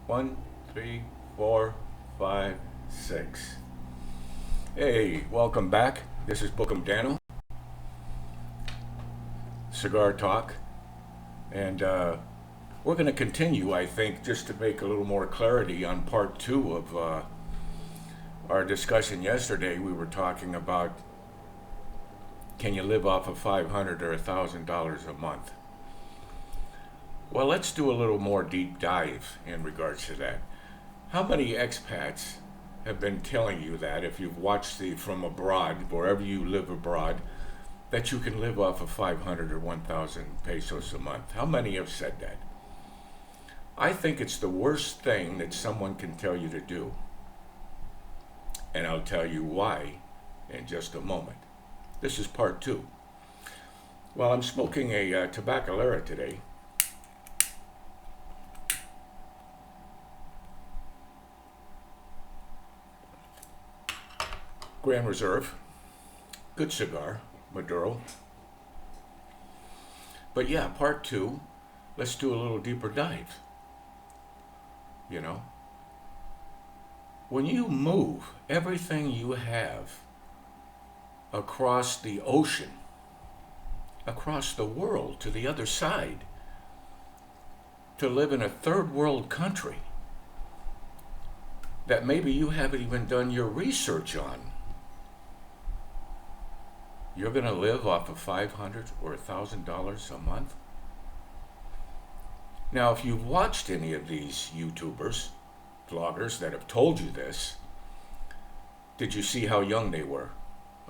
One, three, four, five, six. Hey, welcome back. This is Bookham Dano, Cigar Talk, and we're going to continue, I think, just to make a little more clarity on part two of our discussion yesterday. We were talking about can you live off of $500 or $1,000 a month? Well, let's do a little more deep dive in regards to that. How many expats have been telling you that if you've watched the from abroad, wherever you live abroad, that you can live off of 500 or 1,000 pesos a month? How many have said that? I think it's the worst thing that someone can tell you to do. And I'll tell you why in just a moment. This is part two. Well, I'm smoking a Tabacalera today. Grand Reserve. Good cigar, Maduro. But yeah, part two, let's do a little deeper dive. You know, when you move everything you have across the ocean, across the world to the other side, to live in a third world country that maybe you haven't even done your research on, you're going to live off of $500 or $1,000 a month? Now, if you've watched any of these YouTubers, vloggers that have told you this, did you see how young they were?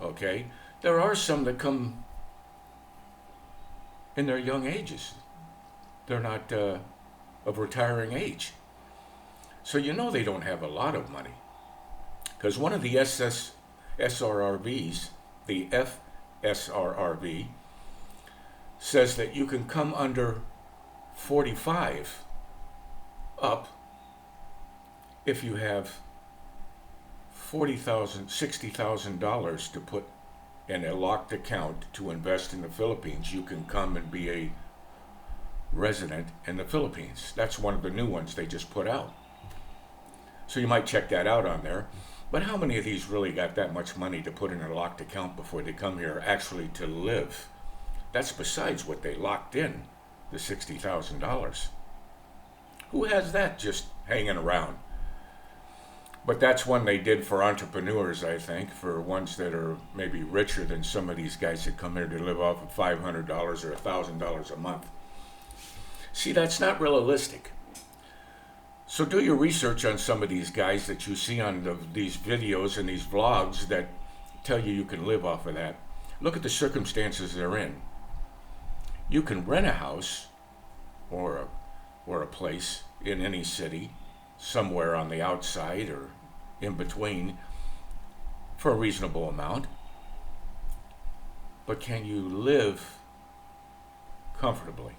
Okay? There are some that come in their young ages. They're not of retiring age. So you know they don't have a lot of money. Because one of the SRRVs, the FSRRV, says that you can come under 45 up if you have $40,000, $60,000 to put in a locked account to invest in the Philippines. You can come and be a resident in the Philippines. That's one of the new ones they just put out. So you might check that out on there. But how many of these really got that much money to put in a locked account before they come here actually to live? That's besides what they locked in, the $60,000. Who has that just hanging around? But that's one they did for entrepreneurs, I think, for ones that are maybe richer than some of these guys that come here to live off of $500 or $1,000 a month. See, that's not realistic. So do your research on some of these guys that you see on these videos and these vlogs that tell you can live off of that. Look at the circumstances they're in. You can rent a house or a place in any city, somewhere on the outside or in between, for a reasonable amount. But can you live comfortably?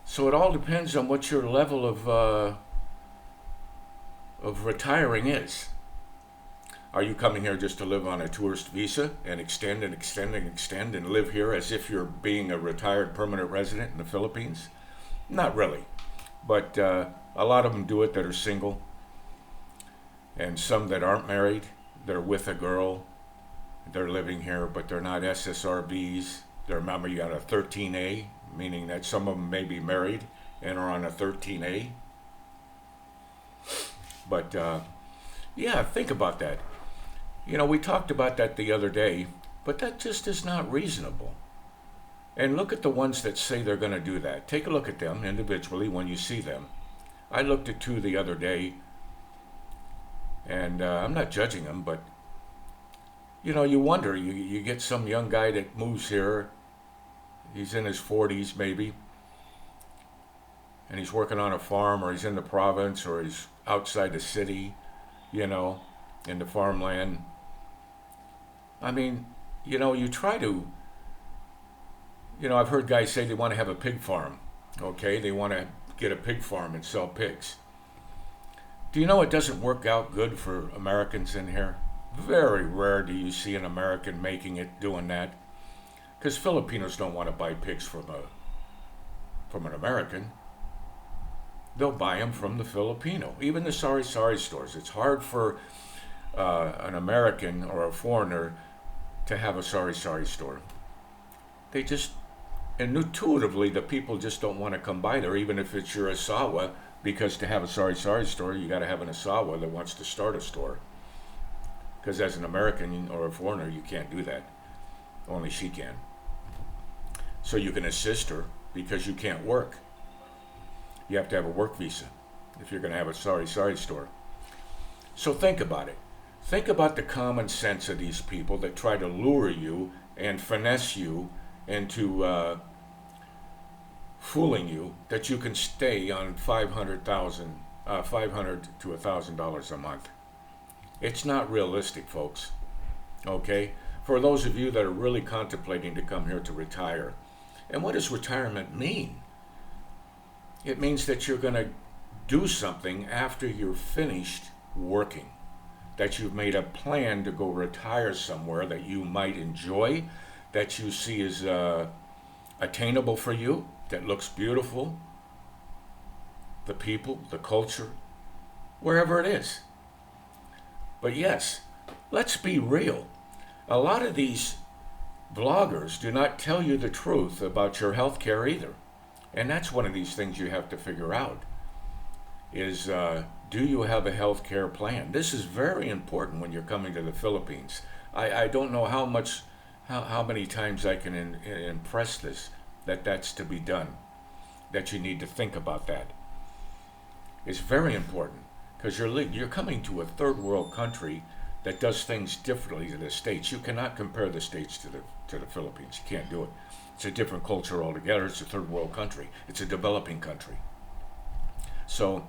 So it all depends on what your level of retiring is. Are you coming here just to live on a tourist visa and extend and extend and extend and live here as if you're being a retired permanent resident in the Philippines? Not really. But a lot of them do it that are single. And some that aren't married, they're with a girl. They're living here, but they're not SSRBs. They're, remember, you got a 13A, meaning that some of them may be married and are on a 13A. But yeah, think about that. You know, we talked about that the other day, but that just is not reasonable. And look at the ones that say they're going to do that. Take a look at them individually when you see them. I looked at two the other day, and I'm not judging them, but you know, you wonder, you get some young guy that moves here, he's in his 40s maybe, and he's working on a farm, or he's in the province, or he's outside the city, you know, in the farmland. I mean, you know, you try to, you know, I've heard guys say they want to have a pig farm, okay? They want to get a pig farm and sell pigs. Do you know it doesn't work out good for Americans in here? Very rare do you see an American making it, doing that. Because Filipinos don't want to buy pigs from an American. they'll buy them from the Filipino. Even the sari-sari stores. It's hard for an American or a foreigner to have a sari-sari store. They just, and intuitively, the people just don't want to come by there, even if it's your Asawa, because to have a sari-sari store, you got to have an Asawa that wants to start a store. Because as an American or a foreigner, you can't do that. Only she can. So you can assist her because you can't work. You have to have a work visa if you're going to have a sari-sari store. So think about it. Think about the common sense of these people that try to lure you and finesse you into fooling you that you can stay on $500 to $1,000 a month. It's not realistic, folks. Okay? For those of you that are really contemplating to come here to retire, and what does retirement mean? It means that you're going to do something after you're finished working, that you've made a plan to go retire somewhere that you might enjoy, that you see as attainable for you, that looks beautiful, the people, the culture, wherever it is. But yes, let's be real. A lot of these bloggers do not tell you the truth about your health care either. And that's one of these things you have to figure out is, do you have a health care plan? This is very important when you're coming to the Philippines. I don't know how many times I can impress this, that's to be done, that you need to think about that. It's very important because you're coming to a third world country that does things differently to the States. You cannot compare the States to the Philippines. You can't do it. It's a different culture altogether. It's a third world country. It's a developing country. So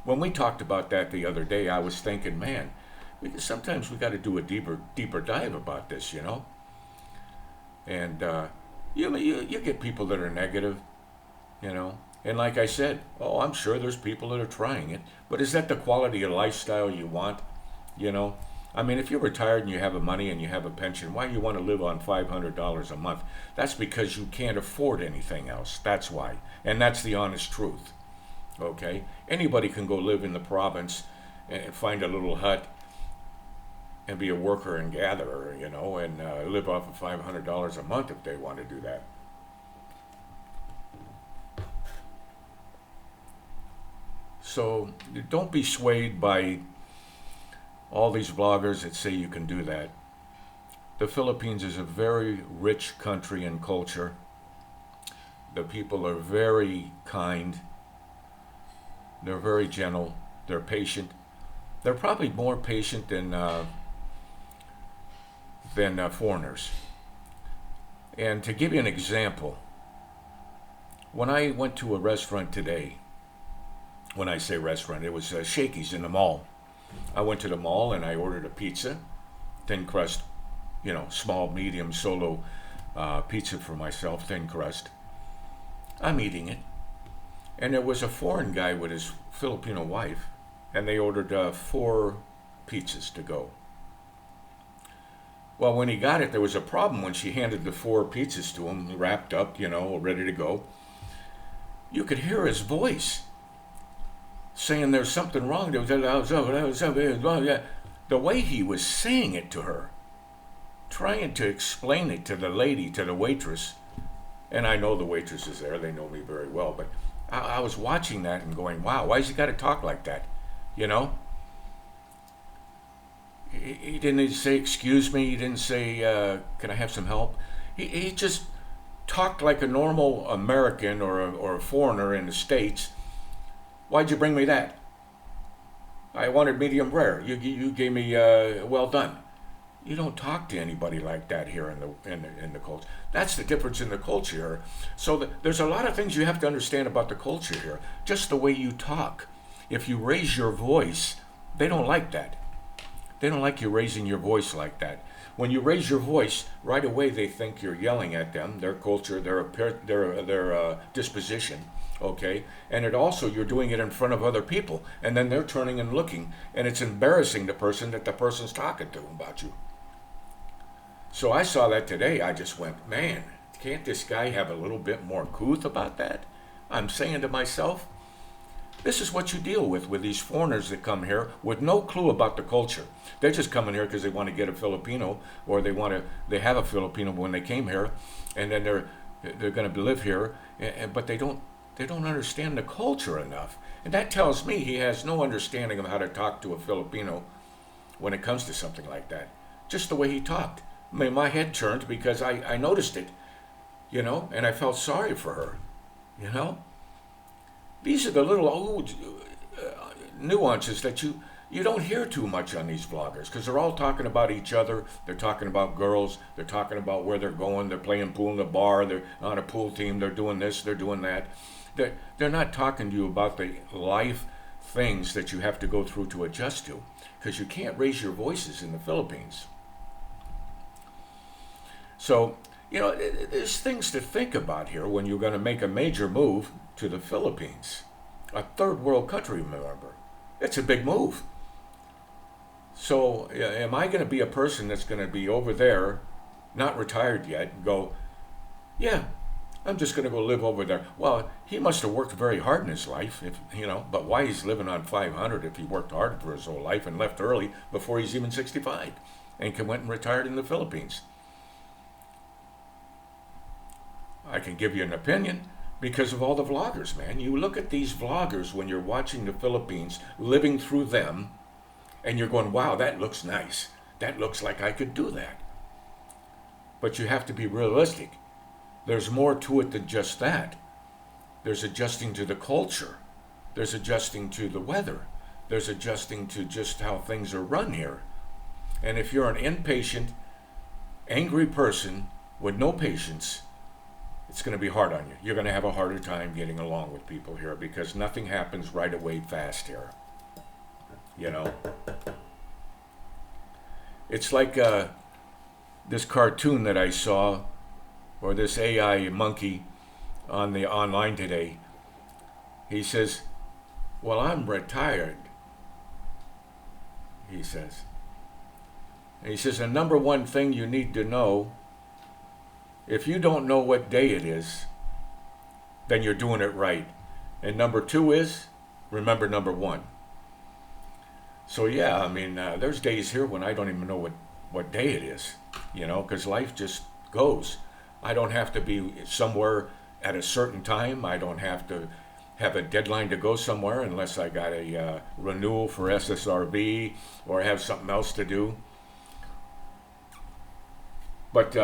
when we talked about that the other day, I was thinking, man, sometimes we got to do a deeper dive about this, you know. And you get people that are negative, you know. And like I said, I'm sure there's people that are trying it. But is that the quality of lifestyle you want, you know? I mean, if you're retired and you have money and you have a pension, why do you want to live on $500 a month? That's because you can't afford anything else. That's why. And that's the honest truth. Okay? Anybody can go live in the province and find a little hut and be a worker and gatherer, you know, and live off of $500 a month if they want to do that. So don't be swayed by all these bloggers that say you can do that. The Philippines is a very rich country in culture. The people are very kind. They're very gentle. They're patient. They're probably more patient than foreigners. And to give you an example, when I went to a restaurant today, when I say restaurant, it was Shakey's in the mall. I went to the mall and I ordered a pizza, thin crust, you know, small, medium, solo pizza for myself, thin crust. I'm eating it. And there was a foreign guy with his Filipino wife, and they ordered 4 pizzas to go. Well, when he got it, there was a problem when she handed the 4 pizzas to him, wrapped up, you know, ready to go. You could hear his voice saying there's something wrong. The way he was saying it to her, trying to explain it to the lady, to the waitress, and I know the waitress is there, they know me very well, but I was watching that and going, wow, why's he got to talk like that, you know? He didn't say, excuse me, he didn't say, can I have some help? He just talked like a normal American or a foreigner in the States. Why'd you bring me that? I wanted medium rare. You gave me well done. You don't talk to anybody like that here in the culture. That's the difference in the culture here. So there's a lot of things you have to understand about the culture here. Just the way you talk. If you raise your voice, they don't like that. They don't like you raising your voice like that. When you raise your voice, right away they think you're yelling at them, their culture, their disposition. Okay, and it also, you're doing it in front of other people, and then they're turning and looking, and it's embarrassing the person that the person's talking to about you. So I saw that today. I just went, man, can't this guy have a little bit more couth about that? I'm saying to myself, This is what you deal with these foreigners that come here with no clue about the culture. They're just coming here because they want to get a Filipino, or they have a Filipino when they came here, and then they're going to live here, but they don't understand the culture enough. And that tells me he has no understanding of how to talk to a Filipino when it comes to something like that. Just the way he talked. I mean, my head turned because I noticed it, and I felt sorry for her, These are the little nuances that you don't hear too much on these vloggers, because they're all talking about each other. They're talking about girls. They're talking about where they're going. They're playing pool in the bar. They're on a pool team. They're doing this. They're doing that. They're not talking to you about the life things that you have to go through to adjust to, because you can't raise your voices in the Philippines. So, there's things to think about here when you're going to make a major move to the Philippines. A third world country, remember. It's a big move. So, am I going to be a person that's going to be over there, not retired yet, and go, yeah, I'm just going to go live over there? Well, he must have worked very hard in his life, but why he's living on 500 if he worked hard for his whole life and left early before he's even 65 and went and retired in the Philippines? I can give you an opinion because of all the vloggers, man. You look at these vloggers when you're watching the Philippines, living through them, and you're going, wow, that looks nice. That looks like I could do that. But you have to be realistic. There's more to it than just that. There's adjusting to the culture. There's adjusting to the weather. There's adjusting to just how things are run here. And if you're an impatient, angry person with no patience, it's going to be hard on you. You're going to have a harder time getting along with people here because nothing happens right away fast here. It's like this cartoon that I saw, or this AI monkey on the online today. He says, well, I'm retired, he says. And he says, the number one thing you need to know, if you don't know what day it is, then you're doing it right. And number two is, remember number one. So yeah, I mean, there's days here when I don't even know what day it is, because life just goes. I don't have to be somewhere at a certain time. I don't have to have a deadline to go somewhere unless I got a renewal for SSRB or have something else to do. But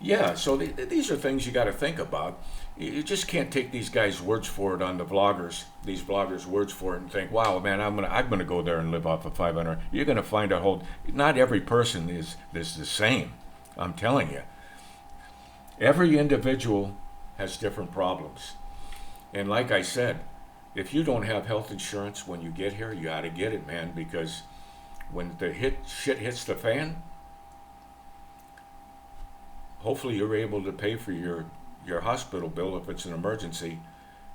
yeah, so these are things you got to think about. You just can't take these guys' words for it on the vloggers, these vloggers' words for it, and think, wow, man, I'm gonna go there and live off of 500. You're gonna find a whole. Not every person is the same. I'm telling you. Every individual has different problems, and like I said, if you don't have health insurance when you get here, you got to get it, man, because when the shit hits the fan. Hopefully you're able to pay for your hospital bill if it's an emergency,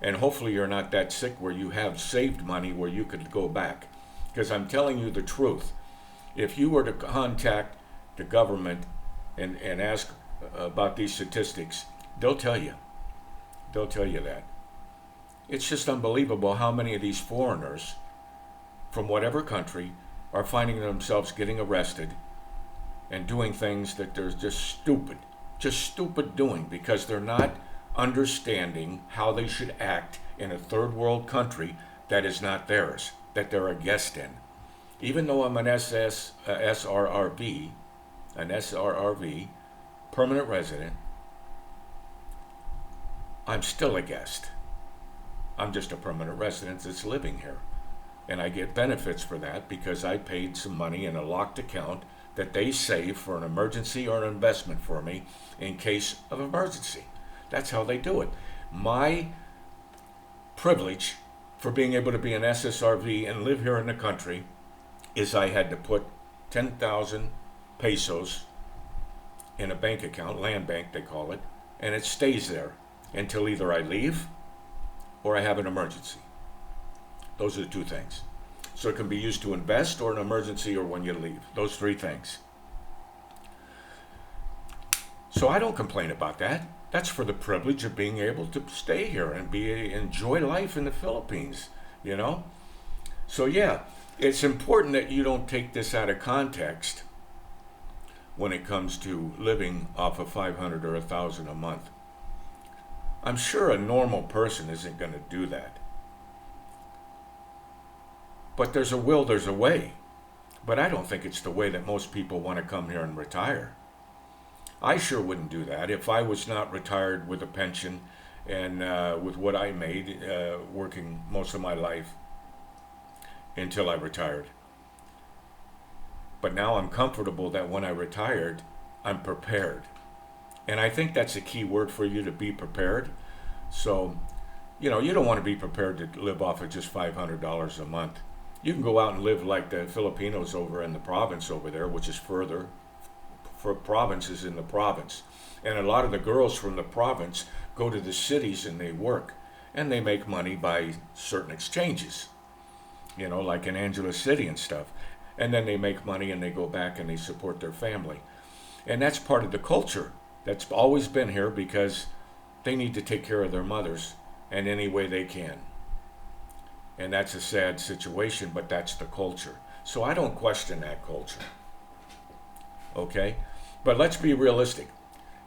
and hopefully you're not that sick where you have saved money where you could go back. Because I'm telling you the truth, if you were to contact the government and ask about these statistics, they'll tell you that. It's just unbelievable how many of these foreigners from whatever country are finding themselves getting arrested and doing things that they're just stupid doing because they're not understanding how they should act in a third world country that is not theirs, that they're a guest in. Even though I'm an SRRV, permanent resident, I'm still a guest. I'm just a permanent resident that's living here. And I get benefits for that because I paid some money in a locked account that they save for an emergency or an investment for me in case of emergency. That's how they do it. My privilege for being able to be an SSRV and live here in the country is I had to put 10,000 pesos in a bank account, land bank they call it, and it stays there until either I leave or I have an emergency. Those are the two things. So it can be used to invest or an emergency or when you leave. Those three things. So I don't complain about that. That's for the privilege of being able to stay here and enjoy life in the Philippines. you know? So yeah, it's important that you don't take this out of context when it comes to living off of 500 or 1,000 a month. I'm sure a normal person isn't going to do that. But there's a will, there's a way. But I don't think it's the way that most people want to come here and retire. I sure wouldn't do that if I was not retired with a pension and with what I made working most of my life until I retired. But now I'm comfortable that when I retired, I'm prepared. And I think that's a key word for you, to be prepared. So, you don't want to be prepared to live off of just $500 a month. You can go out and live like the Filipinos over in the province over there, which is further. For provinces in the province. And a lot of the girls from the province go to the cities and they work. And they make money by certain exchanges. Like in Angeles City and stuff. And then they make money and they go back and they support their family. And that's part of the culture that's always been here, because they need to take care of their mothers in any way they can. And that's a sad situation, but that's the culture. So I don't question that culture. Okay? But let's be realistic.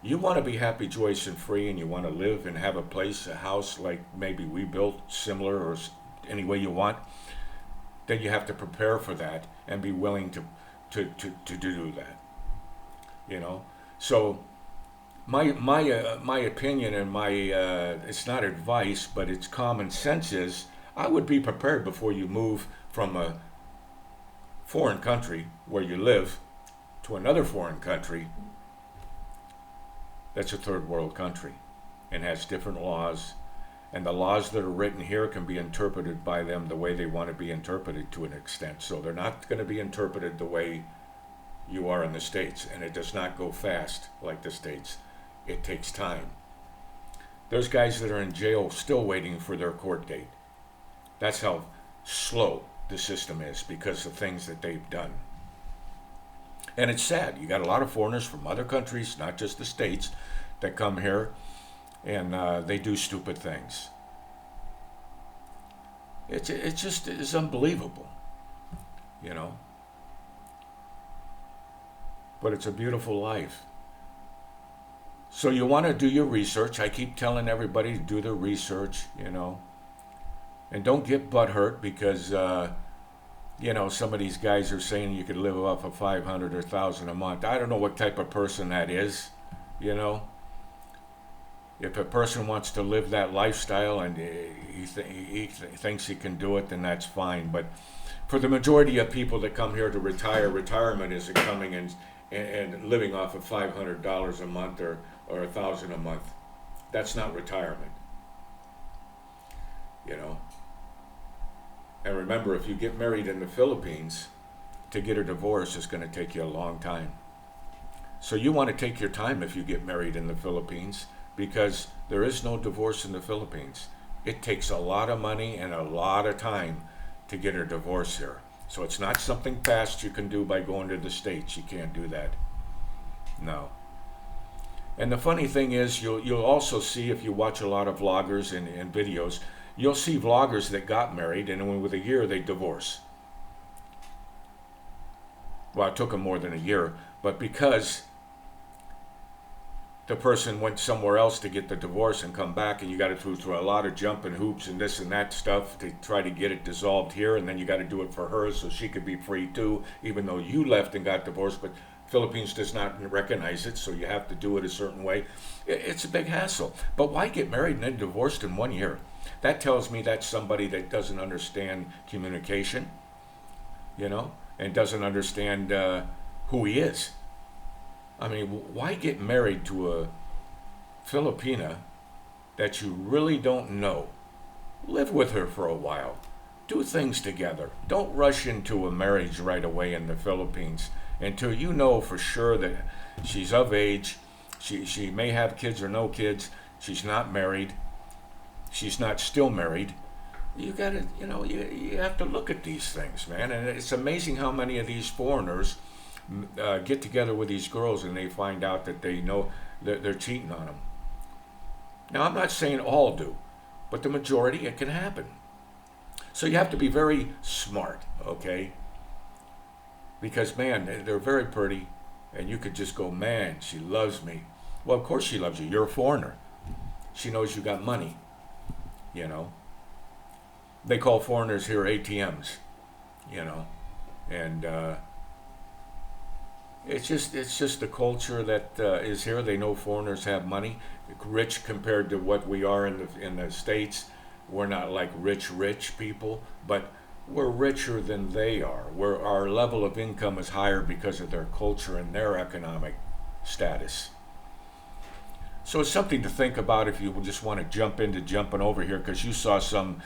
You want to be happy, joyous, and free, and you want to live and have a place, a house like maybe we built, similar or any way you want, then you have to prepare for that and be willing to do that. So my opinion and my it's not advice, but it's common sense, is I would be prepared before you move from a foreign country where you live to another foreign country that's a third world country and has different laws. And the laws that are written here can be interpreted by them the way they want to be interpreted to an extent. So they're not going to be interpreted the way you are in the States. And it does not go fast like the States. It takes time. There's guys that are in jail still waiting for their court date. That's how slow the system is, because of things that they've done. And it's sad. You got a lot of foreigners from other countries, not just the States, that come here and they do stupid things. It's unbelievable, But it's a beautiful life. So you want to do your research. I keep telling everybody to do their research, And don't get butthurt because, some of these guys are saying you could live off of 500 or 1,000 a month. I don't know what type of person that is, If a person wants to live that lifestyle and he thinks he can do it, then that's fine. But for the majority of people that come here to retire, retirement isn't coming and living off of $500 a month or 1,000 a month. That's not retirement. And remember, if you get married in the Philippines, to get a divorce is going to take you a long time. So you want to take your time if you get married in the Philippines, because there is no divorce in the Philippines. It takes a lot of money and a lot of time to get a divorce here. So it's not something fast you can do by going to the States. You can't do that. No. And the funny thing is, you'll also see, if you watch a lot of vloggers and videos, you'll see vloggers that got married and within a year they divorce. Well, it took them more than a year, but because the person went somewhere else to get the divorce and come back, and you got to go through a lot of jumping hoops and this and that stuff to try to get it dissolved here, and then you got to do it for her so she could be free too, even though you left and got divorced, but Philippines does not recognize it, so you have to do it a certain way. It's a big hassle. But why get married and then divorced in 1 year? That tells me that's somebody that doesn't understand communication, and doesn't understand who he is. I mean, why get married to a Filipina that you really don't know? Live with her for a while. Do things together. Don't rush into a marriage right away in the Philippines until you know for sure that she's of age. She may have kids or no kids. She's not married. She's not still married. You gotta, you have to look at these things, man. And it's amazing how many of these foreigners get together with these girls and they find out that they know that they're cheating on them. Now, I'm not saying all do, but the majority, it can happen. So you have to be very smart, okay? Because, man, they're very pretty, and you could just go, man, she loves me. Well, of course she loves you. You're a foreigner. She knows you got money, you know. They call foreigners here ATMs, you know. And it's just the culture that is here. They know foreigners have money, rich compared to what we are in the States. We're not like rich people, but we're richer than they are. Our level of income is higher because of their culture and their economic status. So it's something to think about if you just want to jumping over here because you saw some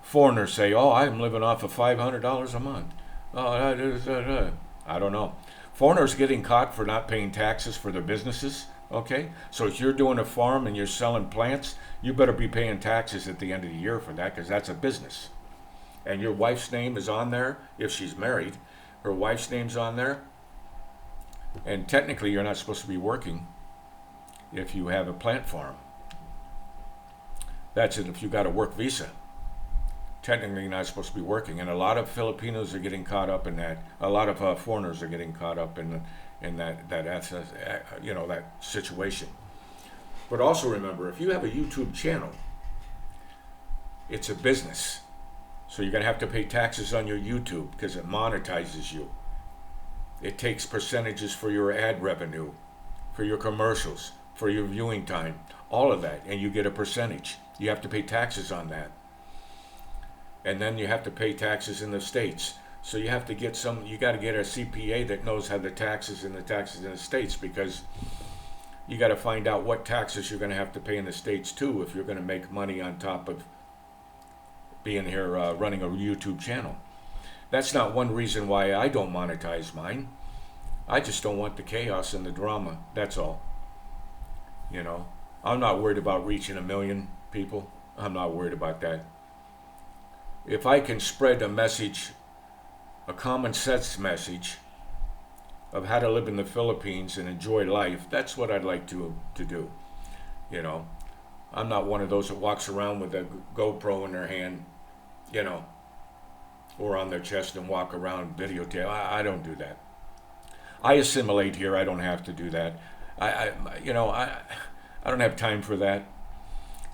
foreigners say, "Oh, I'm living off of $500 a month." Oh, I don't know. Foreigners getting caught for not paying taxes for their businesses. Okay, so if you're doing a farm and you're selling plants, you better be paying taxes at the end of the year for that because that's a business. And your wife's name is on there if she's married. Her wife's name's on there. And technically, you're not supposed to be working if you have a plant farm. That's it if you got a work visa. Technically, you're not supposed to be working. And a lot of Filipinos are getting caught up in that. A lot of foreigners are getting caught up in that situation. But also remember, if you have a YouTube channel, it's a business. So you're going to have to pay taxes on your YouTube because it monetizes you. It takes percentages for your ad revenue, for your commercials, for your viewing time, all of that, and you get a percentage. You have to pay taxes on that. And then you have to pay taxes in the States. So you have to get you got to get a CPA that knows how the taxes in the States because you got to find out what taxes you're going to have to pay in the States too if you're going to make money on top of being here running a YouTube channel. That's not one reason why I don't monetize mine. I just don't want the chaos and the drama. That's all. You know, I'm not worried about reaching 1 million people. I'm not worried about that. If I can spread a message, a common sense message of how to live in the Philippines and enjoy life, that's what I'd like to do. You know, I'm not one of those that walks around with a GoPro in their hand, you know, or on their chest and walk around videotape. I don't do that. I assimilate here. I don't have to do that. I don't have time for that.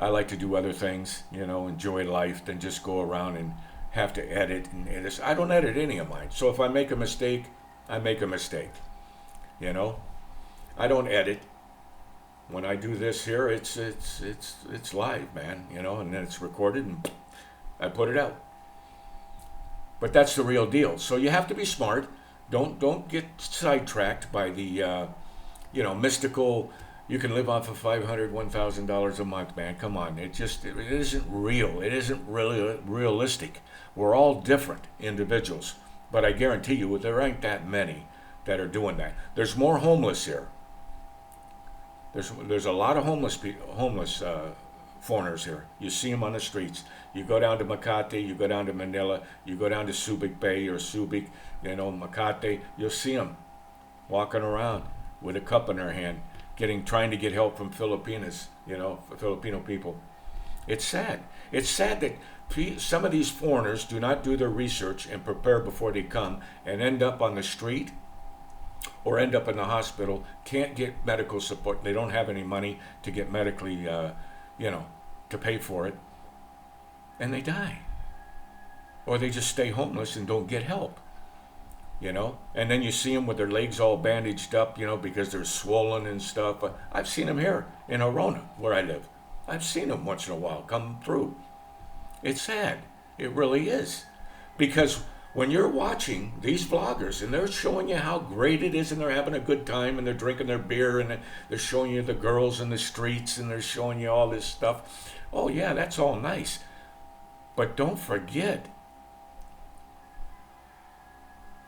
I like to do other things, you know, enjoy life than just go around and have to edit and edit. I don't edit any of mine. So if I make a mistake, I make a mistake. You know, I don't edit. When I do this here, it's live, man. You know, and then it's recorded and I put it out. But that's the real deal. So you have to be smart. Don't get sidetracked by the mystical. You can live off of $500, $1,000 a month, man. Come on, it isn't real. It isn't really realistic. We're all different individuals, but I guarantee you, there ain't that many that are doing that. There's more homeless here. There's a lot of homeless foreigners here. You see them on the streets. You go down to Makati, you go down to Manila, you go down to Subic Bay or Subic, Makati. You'll see them walking around with a cup in their hand, trying to get help from Filipinos, Filipino people. It's sad. It's sad that some of these foreigners do not do their research and prepare before they come and end up on the street or end up in the hospital, can't get medical support. They don't have any money to get medically, to pay for it, and they die. Or they just stay homeless and don't get help. And then you see them with their legs all bandaged up, because they're swollen and stuff. I've seen them here in Arona, where I live. I've seen them once in a while come through. It's sad. It really is. Because when you're watching these vloggers and they're showing you how great it is and they're having a good time and they're drinking their beer and they're showing you the girls in the streets and they're showing you all this stuff. Oh yeah, that's all nice. But don't forget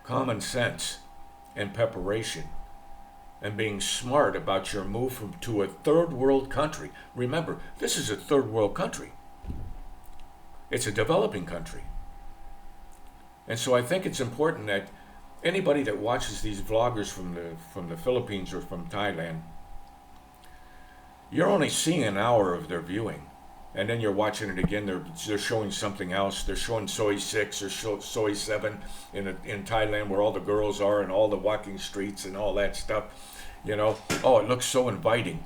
common sense and preparation and being smart about your move to a third world country. Remember, this is a third world country. It's a developing country. And so I think it's important that anybody that watches these vloggers from the Philippines or from Thailand, you're only seeing an hour of their viewing. and then you're watching it again. They're showing something else. They're showing Soi 6 or Soi 7 in Thailand, where all the girls are and all the walking streets and all that stuff. Oh, it looks so inviting.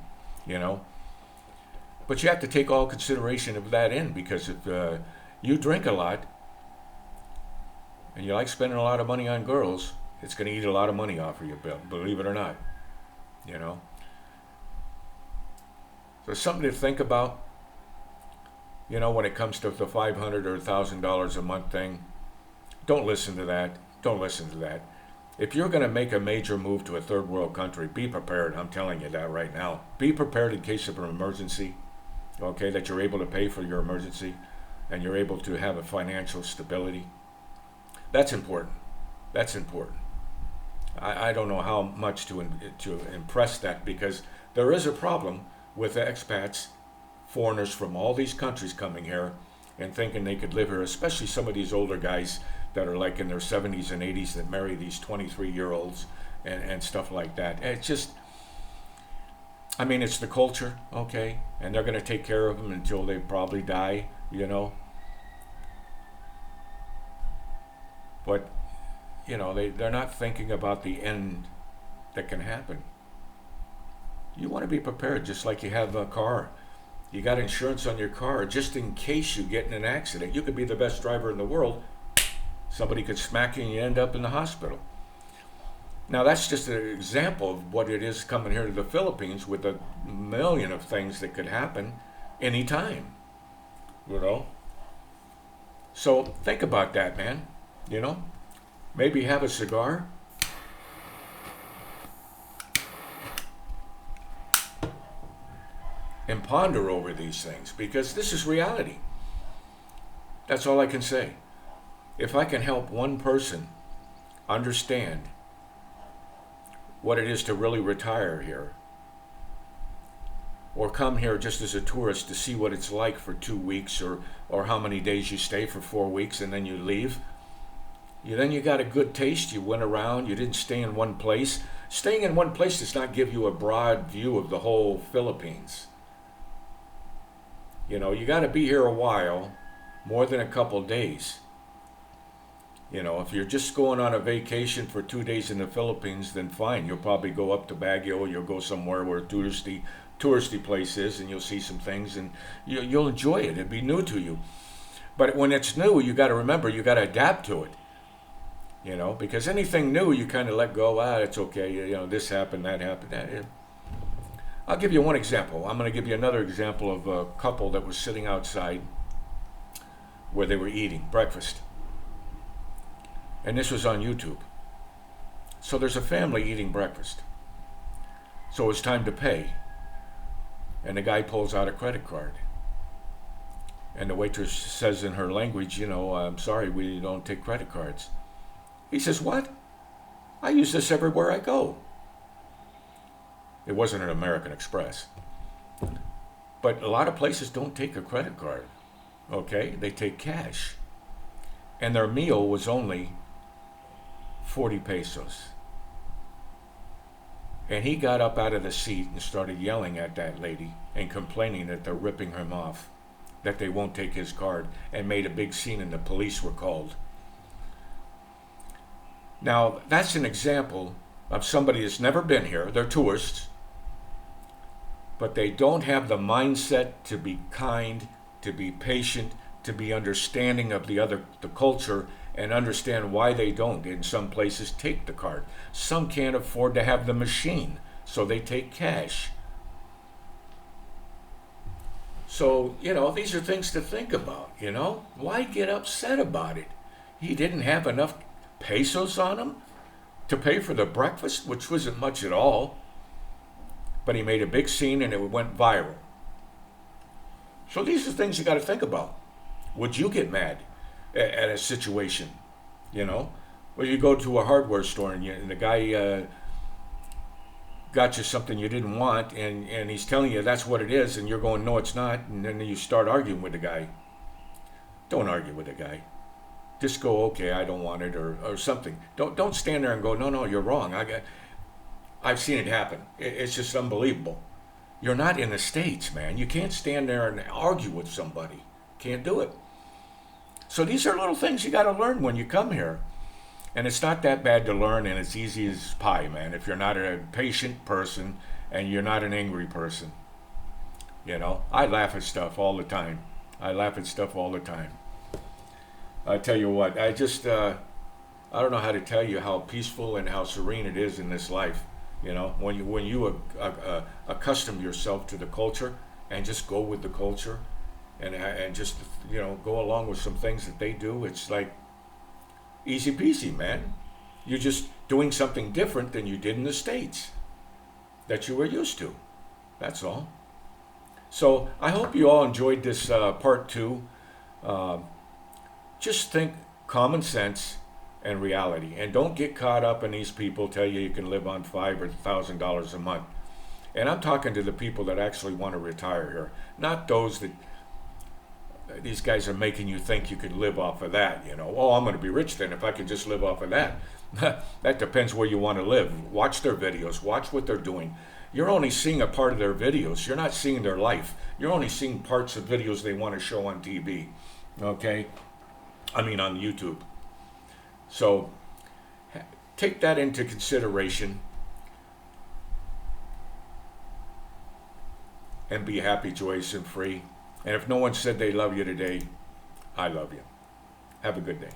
But you have to take all consideration of that in, because if you drink a lot and you like spending a lot of money on girls, it's going to eat a lot of money off of you, believe it or not. So it's something to think about. When it comes to the $500 or $1,000 a month thing, don't listen to that. Don't listen to that. If you're going to make a major move to a third world country, be prepared. I'm telling you that right now. Be prepared in case of an emergency, okay, that you're able to pay for your emergency and you're able to have a financial stability. That's important. That's important. I don't know how much to impress that, because there is a problem with expats, foreigners from all these countries coming here and thinking they could live here, especially some of these older guys that are like in their 70s and 80s that marry these 23-year-olds and stuff like that. It's just, it's the culture, okay? And they're going to take care of them until they probably die, But, they're not thinking about the end that can happen. You want to be prepared, just like you have a car. You got insurance on your car just in case you get in an accident. You could be the best driver in the world. Somebody could smack you and you end up in the hospital. Now that's just an example of what it is coming here to the Philippines, with a million of things that could happen anytime. So think about that, man. Maybe have a cigar. And ponder over these things, because this is reality. That's all I can say. If I can help one person understand what it is to really retire here, or come here just as a tourist to see what it's like for 2 weeks, or how many days you stay for 4 weeks and then you leave, then you got a good taste. You went around, you didn't stay in one place. Staying in one place does not give you a broad view of the whole Philippines. You got to be here a while, more than a couple days. If you're just going on a vacation for 2 days in the Philippines, then fine. You'll probably go up to Baguio. You'll go somewhere where a touristy place is, and you'll see some things, and you'll enjoy it. It'll be new to you. But when it's new, you got to remember, you got to adapt to it. Because anything new, you kind of let go. It's okay. This happened, that happened. I'll give you one example. I'm going to give you another example of a couple that was sitting outside where they were eating breakfast. And this was on YouTube. So there's a family eating breakfast. So it's time to pay. And the guy pulls out a credit card. And the waitress says in her language, I'm sorry, we don't take credit cards. He says, what? I use this everywhere I go. It wasn't an American Express. But a lot of places don't take a credit card, okay? They take cash. And their meal was only 40 pesos. And he got up out of the seat and started yelling at that lady and complaining that they're ripping him off, that they won't take his card, and made a big scene, and the police were called. Now, that's an example of somebody that's never been here. They're tourists, but they don't have the mindset to be kind, to be patient, to be understanding of the culture, and understand why they don't, in some places, take the card. Some can't afford to have the machine, so they take cash. So, these are things to think about, Why get upset about it? He didn't have enough pesos on him to pay for the breakfast, which wasn't much at all. But he made a big scene and it went viral. So these are things you got to think about. Would you get mad at a situation? Or you go to a hardware store and the guy got you something you didn't want, and he's telling you that's what it is, and you're going, no, it's not, and then you start arguing with the guy. Don't argue with the guy. Just go, okay, I don't want it, or something. Don't stand there and go, no, you're wrong. I've seen it happen. It's just unbelievable. You're not in the States, man. You can't stand there and argue with somebody. Can't do it. So these are little things you got to learn when you come here. And it's not that bad to learn, and it's easy as pie, man, if you're not a patient person and you're not an angry person. You know, I laugh at stuff all the time. I laugh at stuff all the time. I tell you what, I don't know how to tell you how peaceful and how serene it is in this life. You know, when you accustom yourself to the culture and just go with the culture, and just, you know, go along with some things that they do, it's like easy peasy, man. You're just doing something different than you did in the States that you were used to. That's all. So I hope you all enjoyed this part two. Just think common sense and reality, and don't get caught up in these people tell you can live on $5,000 a month. And I'm talking to the people that actually want to retire here, not those that these guys are making you think you can live off of that. You know, oh, I'm going to be rich then if I can just live off of that. That depends where you want to live. Watch their videos. Watch what they're doing. You're only seeing a part of their videos. You're not seeing their life. You're only seeing parts of videos they want to show on TV. Okay? I mean on YouTube. So take that into consideration and be happy, joyous, and free. And if no one said they love you today, I love you. Have a good day.